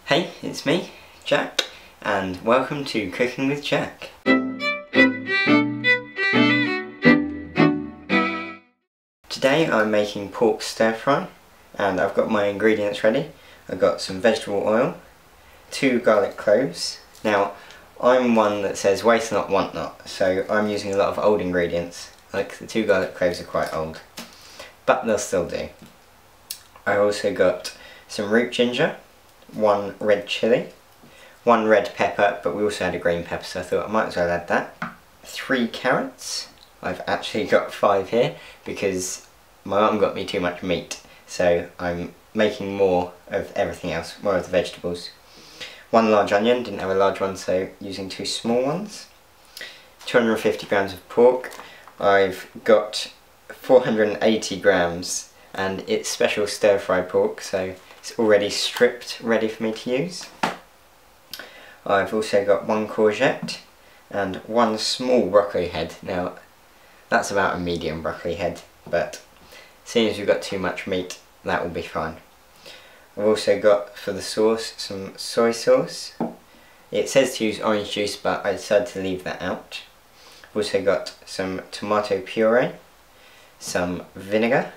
Hey, it's me, Jack, and welcome to Cooking with Jack. Today I'm making pork stir fry, and I've got my ingredients ready. I've got some vegetable oil, 2 garlic cloves. Now, I'm one that says waste not, want not, so I'm using a lot of old ingredients. Like the 2 garlic cloves are quite old, but they'll still do. I also got some root ginger, 1 red chilli, 1 red pepper, but we also had a green pepper, so I thought I might as well add that. 3 carrots. I've actually got 5 here because my mum got me too much meat, so I'm making more of everything else, more of the vegetables. 1 large onion, didn't have a large one, so using 2 small ones. 250 grams of pork. I've got 480 grams, and it's special stir fry pork, so it's already stripped, ready for me to use. I've also got 1 courgette and 1 small broccoli head. Now, that's about a medium broccoli head, but seeing as we've got too much meat, that will be fine. I've also got, for the sauce, some soy sauce. It says to use orange juice, but I decided to leave that out. I've also got some tomato puree, some vinegar,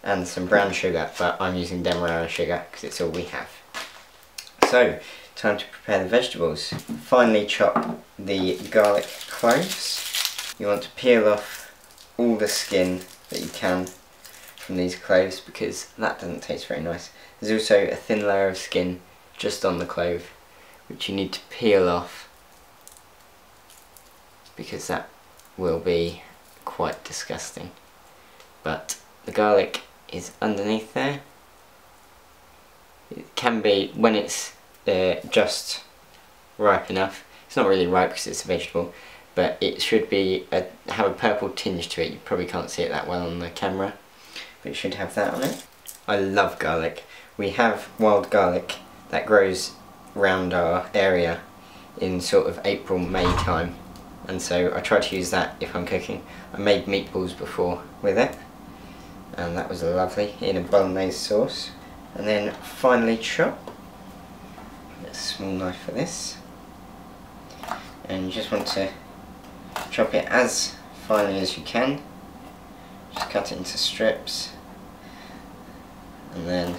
and some brown sugar, but I'm using demerara sugar because it's all we have. So, time to prepare the vegetables. Finely chop the garlic cloves. You want to peel off all the skin that you can from these cloves because that doesn't taste very nice. There's also a thin layer of skin just on the clove which you need to peel off because that will be quite disgusting. But the garlic is underneath there. It can be when it's just ripe enough. It's not really ripe because it's a vegetable, but it should be have a purple tinge to it. You probably can't see it that well on the camera, but it should have that on it. I love garlic. We have wild garlic that grows around our area in sort of April, May time, and so I try to use that if I'm cooking. I made meatballs before with it, and that was lovely in a bolognese sauce. And then finely chop. A small knife for this, and you just want to chop it as finely as you can. Just cut it into strips, and then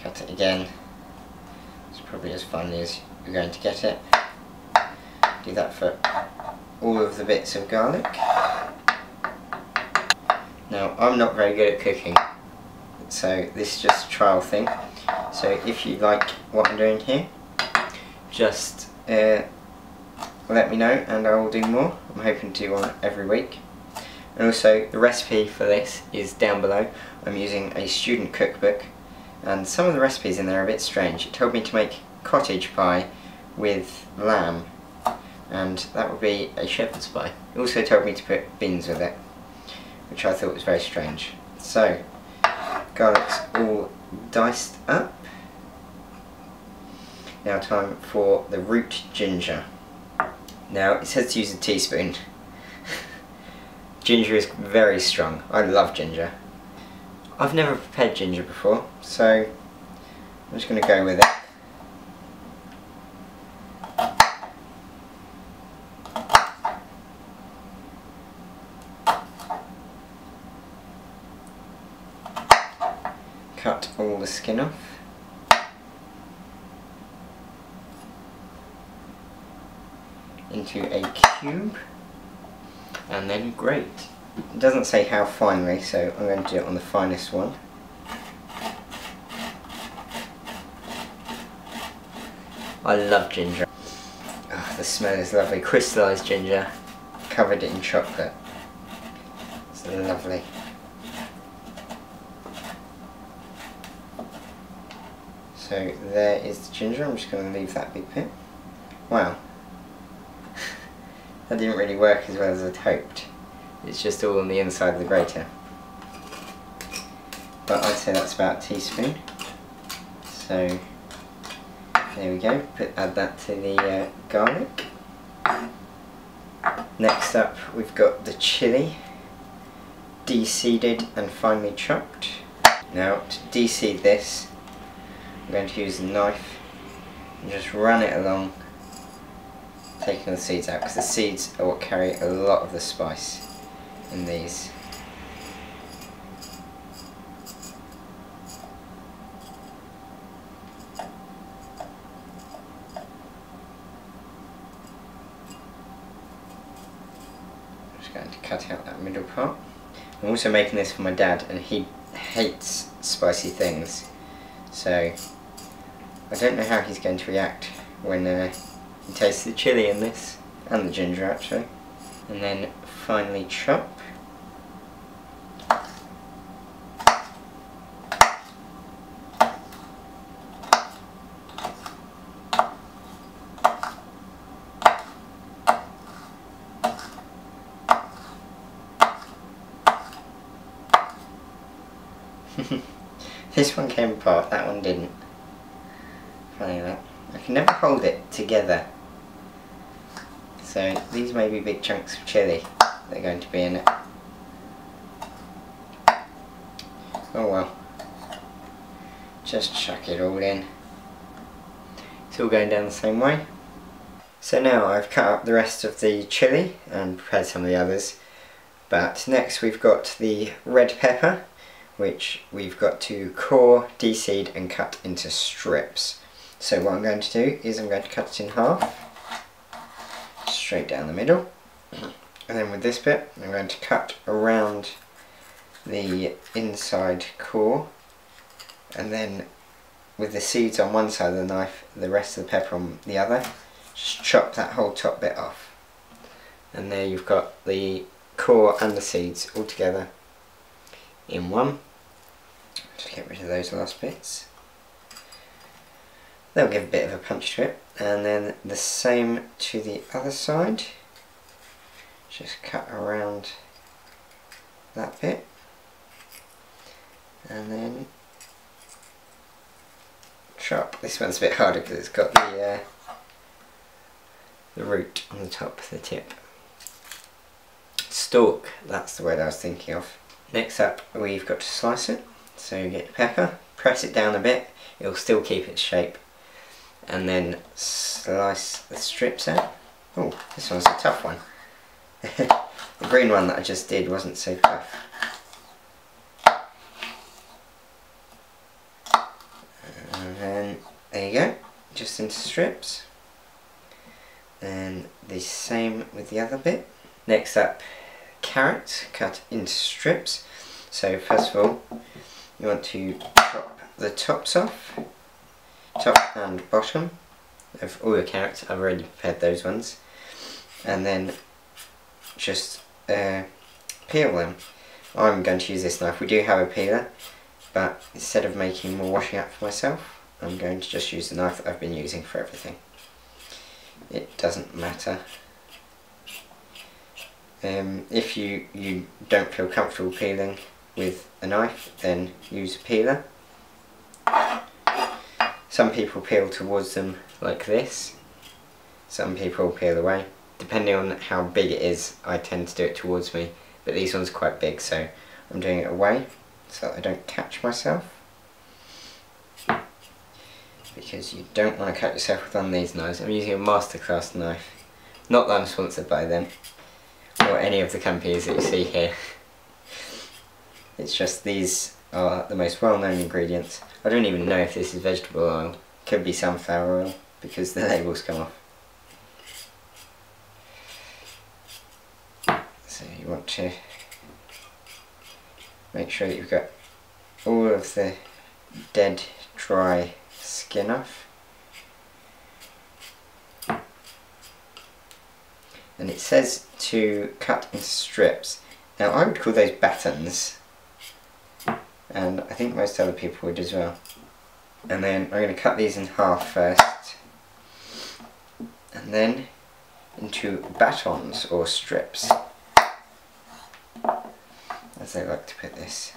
cut it again. It's probably as finely as you're going to get it. Do that for all of the bits of garlic. Now, I'm not very good at cooking, so this is just a trial thing. So if you like what I'm doing here, just let me know and I will do more. I'm hoping to do one every week. And also, the recipe for this is down below. I'm using a student cookbook, and some of the recipes in there are a bit strange. It told me to make cottage pie with lamb, and that would be a shepherd's pie. It also told me to put beans with it, which I thought was very strange. So, garlic's all diced up. Now time for the root ginger. Now it says to use a teaspoon. Ginger is very strong. I love ginger. I've never prepared ginger before, so I'm just going to go with it. Cut all the skin off. Into a cube and then grate. It doesn't say how finely, so I'm going to do it on the finest one. I love ginger. Oh, the smell is lovely. Crystallised ginger, covered it in chocolate. It's lovely. So there is the ginger. I'm just going to leave that big bit. Wow. That didn't really work as well as I'd hoped. It's just all on the inside of the grater. But I'd say that's about a teaspoon. So there we go. Add that to the garlic. Next up we've got the chilli, deseeded and finely chopped. Now to deseed this, I'm going to use a knife and just run it along, taking the seeds out, because the seeds are what carry a lot of the spice in these. I'm just going to cut out that middle part. I'm also making this for my dad, and he hates spicy things, so I don't know how he's going to react when he tastes the chilli in this, and the ginger actually. And then finally chop. This one came apart, that one didn't. Funny that. I can never hold it together. So these may be big chunks of chilli that are going to be in it. Oh well. Just chuck it all in. It's all going down the same way. So now I've cut up the rest of the chilli and prepared some of the others. But next we've got the red pepper, which we've got to core, deseed and cut into strips. So what I'm going to do is I'm going to cut it in half, straight down the middle, and then with this bit I'm going to cut around the inside core, and then with the seeds on one side of the knife, the rest of the pepper on the other, just chop that whole top bit off. And there you've got the core and the seeds all together in one. Just get rid of those last bits. They'll give a bit of a punch to it. And then the same to the other side. Just cut around that bit. And then chop. This one's a bit harder because it's got the root on the top, the tip. Stalk, that's the word I was thinking of. Next up, we've got to slice it. So you get the pepper, press it down a bit, it'll still keep its shape, and then slice the strips out. Oh, this one's a tough one. The green one that I just did wasn't so tough. And then, there you go, just into strips. And the same with the other bit. Next up, carrot, cut into strips. So first of all, you want to chop the tops off, top and bottom of all your carrots. I've already prepared those ones. And then just peel them. I'm going to use this knife. We do have a peeler, but instead of making more washing up for myself, I'm going to just use the knife that I've been using for everything. It doesn't matter. If you don't feel comfortable peeling with a knife, then use a peeler. Some people peel towards them like this. Some people peel away. Depending on how big it is, I tend to do it towards me. But these ones are quite big, so I'm doing it away so that I don't catch myself. Because you don't want to cut yourself with one of these knives. I'm using a Masterclass knife. Not that I'm sponsored by them, or any of the companies that you see here. It's just these are the most well-known ingredients. I don't even know if this is vegetable oil. Could be sunflower oil, because the labels come off. So you want to make sure that you've got all of the dead, dry skin off. And it says to cut into strips. Now I would call those batons, and I think most other people would as well. And then I'm going to cut these in half first, and then into batons or strips, as they like to put this.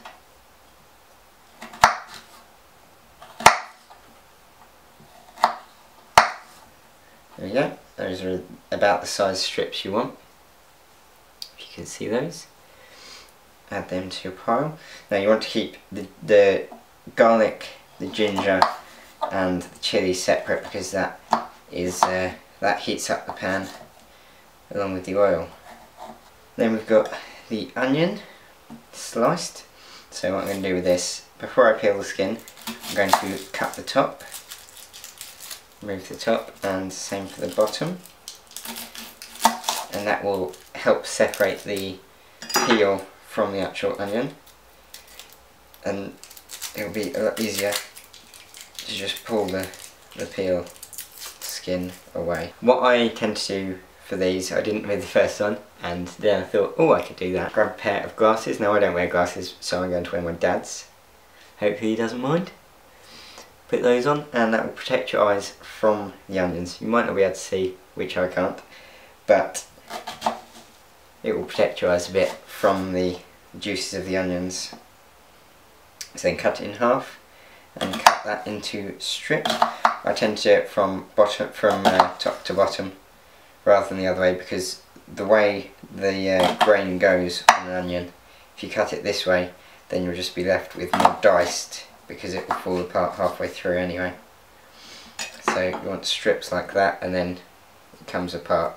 There we go. Those are about the size strips you want. If you can see those. Add them to your pile. Now you want to keep the garlic, the ginger and the chilli separate because that heats up the pan along with the oil. Then we've got the onion sliced. So what I'm going to do with this, before I peel the skin, I'm going to cut the top, remove the top, and same for the bottom, and that will help separate the peel from the actual onion, and it'll be a lot easier to just pull the peel skin away. What I tend to do for these, I didn't with the first one, and then I thought, oh, I could do that. Grab a pair of glasses. Now I don't wear glasses, so I'm going to wear my dad's. Hopefully he doesn't mind. Put those on, and that will protect your eyes from the onions. You might not be able to see, which I can't, but it will protect your eyes a bit from the juices of the onions. So then cut it in half and cut that into strips. I tend to do it from top to bottom rather than the other way, because the way the grain goes on an onion, if you cut it this way, then you'll just be left with more diced, because it will fall apart halfway through anyway. So you want strips like that, and then it comes apart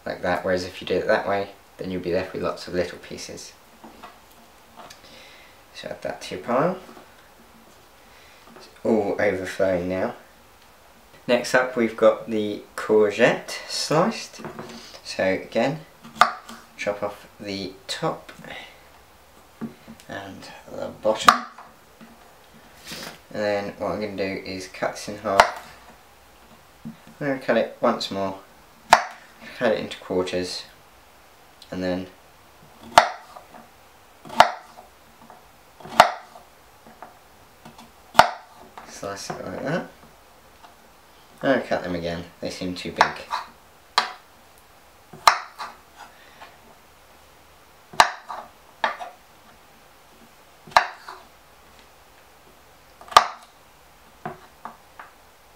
like that, whereas if you do it that way, then you'll be left with lots of little pieces. So add that to your pile. It's all overflowing now. Next up we've got the courgette sliced. So again, chop off the top and the bottom. And then what I'm going to do is cut this in half. I'm going to cut it once more, cut it into quarters, and then slice it like that. And I'll cut them again, they seem too big.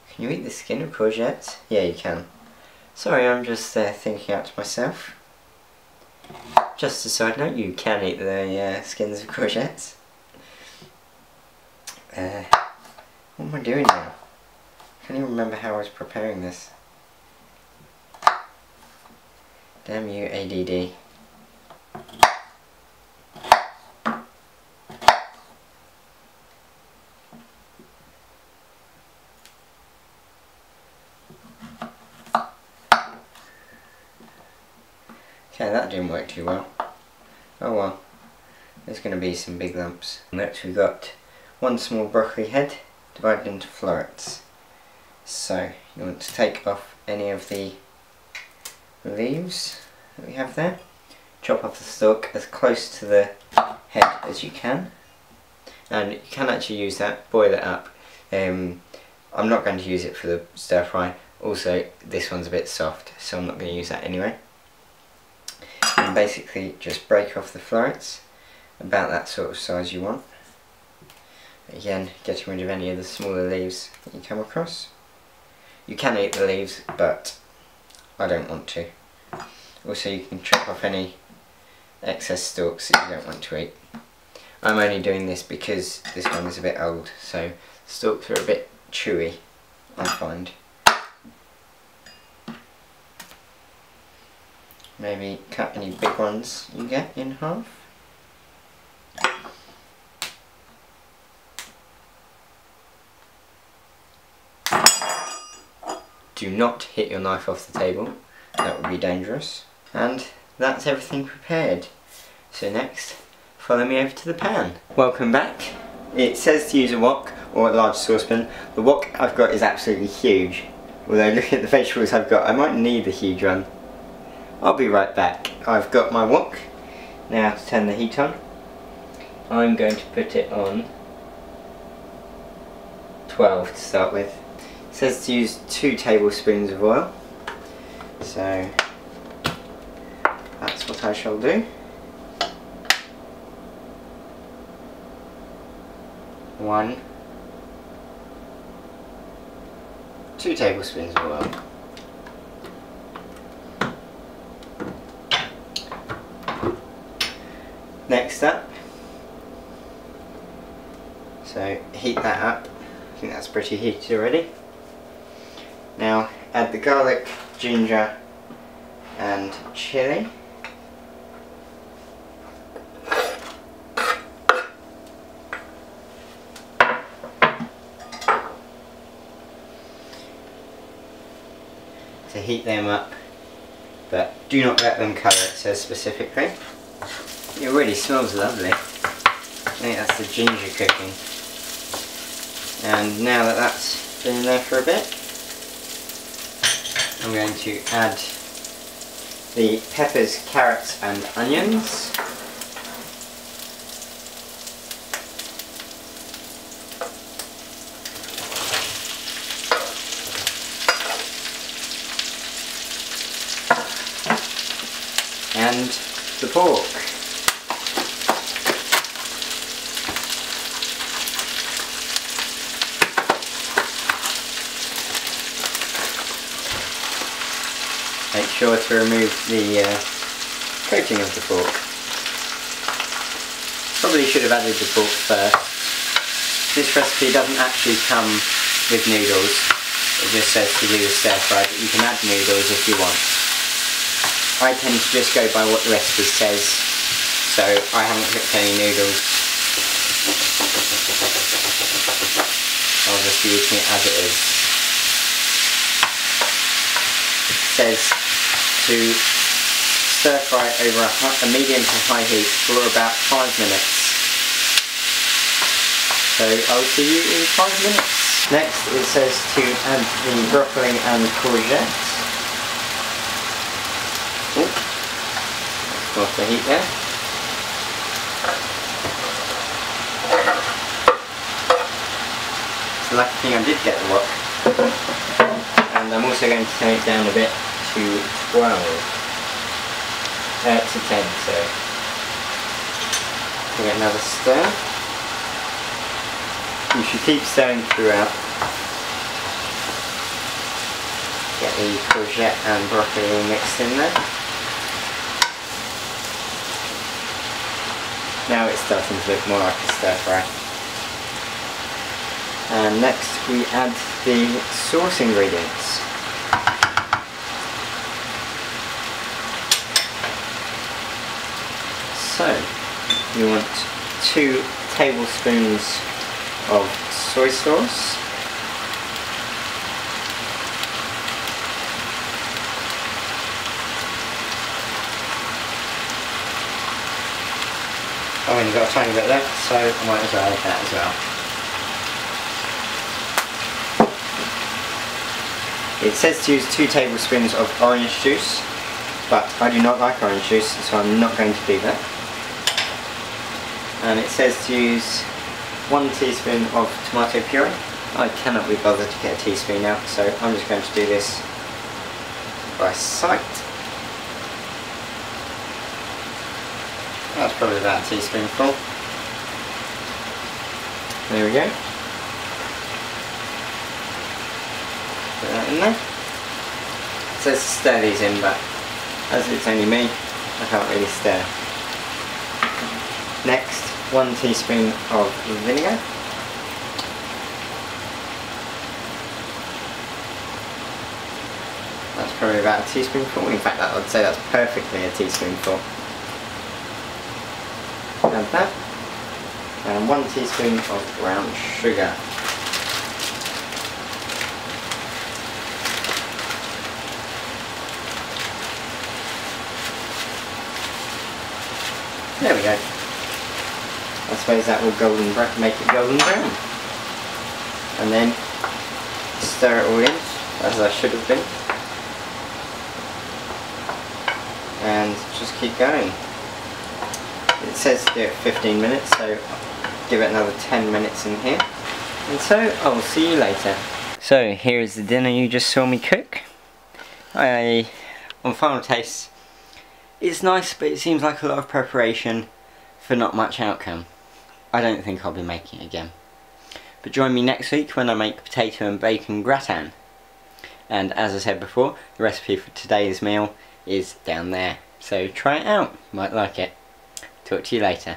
Can you eat the skin of courgettes? Yeah, you can. Sorry, I'm just thinking out to myself. Just a side note, you can eat the skins of courgettes. What am I doing now? I can't even remember how I was preparing this. Damn you, ADD. Okay, that didn't work too well. Oh well, there's going to be some big lumps. Next we've got one small broccoli head divided into florets. So you want to take off any of the leaves that we have there. Chop off the stalk as close to the head as you can. And you can actually use that, boil it up. I'm not going to use it for the stir fry. Also, this one's a bit soft, so I'm not going to use that anyway. And basically just break off the florets, about that sort of size you want. Again, getting rid of any of the smaller leaves that you come across. You can eat the leaves, but I don't want to. Also, you can chop off any excess stalks that you don't want to eat. I'm only doing this because this one is a bit old, so the stalks are a bit chewy, I find. Maybe cut any big ones you get in half. Do not hit your knife off the table, that would be dangerous. And that's everything prepared. So next, follow me over to the pan. Welcome back. It says to use a wok or a large saucepan. The wok I've got is absolutely huge. Although look at the vegetables I've got, I might need the huge one. I'll be right back. I've got my wok. Now to turn the heat on, I'm going to put it on 12 to start with. It says to use 2 tablespoons of oil, so that's what I shall do. 1, 2 tablespoons of oil. Next up, so heat that up I think that's pretty heated already. Now add the garlic, ginger and chilli. To heat them up, but do not let them colour, it says specifically. It already smells lovely. I think that's the ginger cooking. And now that that's been in there for a bit, I'm going to add the peppers, carrots and onions. And the pork. Make sure to remove the coating of the pork. Probably should have added the pork first. This recipe doesn't actually come with noodles. It just says to do the stir fry, but you can add noodles if you want. I tend to just go by what the recipe says, so I haven't cooked any noodles. I'll just be eating it as it is. It says to stir fry over a medium to high heat for about 5 minutes. So I'll see you in 5 minutes. Next it says to add the broccoli and courgette. Off the heat there. It's the lucky thing I did get the wok. And I'm also going to turn it down a bit to 12. To 10, sorry. Give it another stir. You should keep stirring throughout. Get the courgette and broccoli all mixed in there. Now it's starting to look more like a stir fry. And next we add the sauce ingredients. So, you want 2 tablespoons of soy sauce. I've only got a tiny bit left, so I might as well add that as well. It says to use 2 tablespoons of orange juice, but I do not like orange juice, so I'm not going to do that. And it says to use 1 teaspoon of tomato puree. I cannot be bothered to get a teaspoon out, so I'm just going to do this by sight. That's probably about a teaspoonful. There we go. Put that in there. It says to stir these in, but as it's only me, I can't really stir. Next, 1 teaspoon of vinegar. That's probably about a teaspoonful. In fact, I would say that's perfectly a teaspoonful. Add that, and 1 teaspoon of brown sugar. There we go. I suppose that will make it golden brown. And then stir it all in, as I should have been. And just keep going. It says to do it 15 minutes, so give it another 10 minutes in here. And so, I'll see you later. So, here is the dinner you just saw me cook. On final taste, it's nice, but it seems like a lot of preparation for not much outcome. I don't think I'll be making it again. But join me next week when I make potato and bacon gratin. And as I said before, the recipe for today's meal is down there. So try it out, you might like it. Talk to you later.